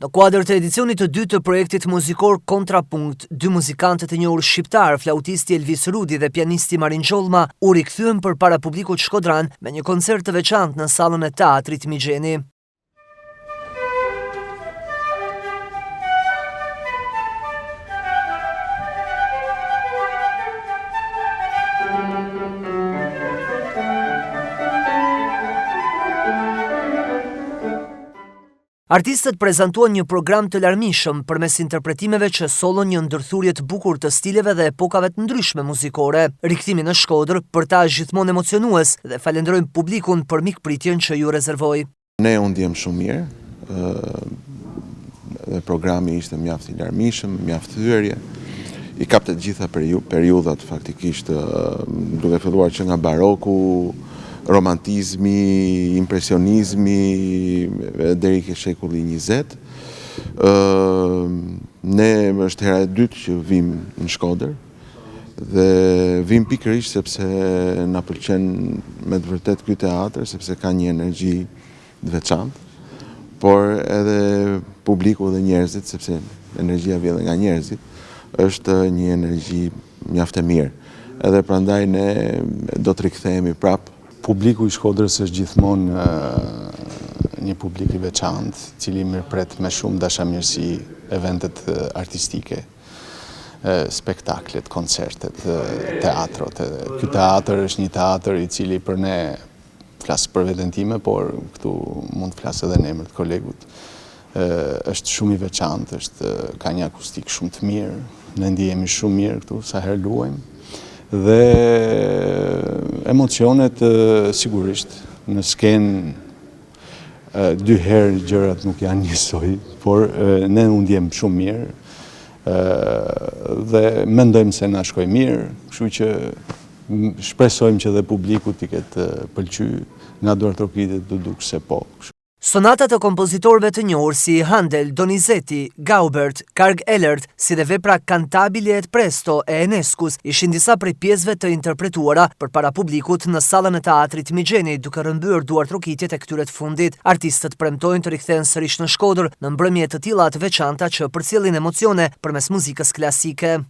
Në kuadër të edicionit të dytë të projektit muzikor Kontrapunkt, dy muzikantët e njohur shqiptar, flautisti Elvis Rudi dhe pianisti Marin Gjollma, u rikthyen përpara publikut shkodran me një koncert të veçantë në sallën e teatrit Migjeni. Artistët prezantuan një program të larmishëm përmes interpretimeve që sollën një ndërthurje të bukur të stileve dhe epokave të ndryshme muzikore. Rikthimi në Shkodër për ta është gjithmonë emocionues dhe falenderojmë publikun për mikpritjen që ju rezervoi. Ne u ndjem shumë mirë. Dhe programi ishte mjaft i larmishëm, mjaft thyerje. I kapte të gjitha periudhat faktikisht, duke filluar që nga baroku, romantizmi, impresionizmi, deri ke shekulli 20. Ne është hera e dytë që vim në Shkodër dhe vim pikërisht sepse na pëlqen me të vërtet ky teatr, sepse ka një energji të veçantë, por edhe publiku dhe njerëzit, sepse energjia vjen nga njerëzit, është një energji mjaft e mirë. Edhe prandaj ne do të rikthehemi prapë. Publiku i Shkodrës është gjithmonë një publik i veçantë, cili mirëpret me shumë dashamirësi eventet artistike, spektaklet, koncertet, teatrot. Ky teatr është një teatr i cili për ne, flas për veten time, por këtu mund të flas edhe në emër të kolegut, është shumë i veçantë, ka një akustik shumë të mirë, ne ndihemi shumë mirë këtu sa herë luajmë. Dhe emocionet sigurisht në skenë dy herë gjërat nuk janë njësoj, por ne u ndjem shumë mirë dhe mendojmë se na shkoi mirë, kështu që shpresojmë që dhe publiku t'i ketë pëlqyer, nga Duart Rokitit do duk se po. Sonatat e kompozitorëve të njohur si Handel, Donizetti, Gaubert, Karg Ellert, si dhe vepra Cantabile et Presto e Enescus ishin disa prej pjesëve të interpretuara përpara publikut në sallën e teatrit Migjeni, duke rrëmbyer Duart Rokitjet e këtyre të fundit. Artistët premtojnë të rikthehen sërish në Shkodër në mbrëmje të tilla të veçanta që përcjellin emocione përmes muzikës klasike.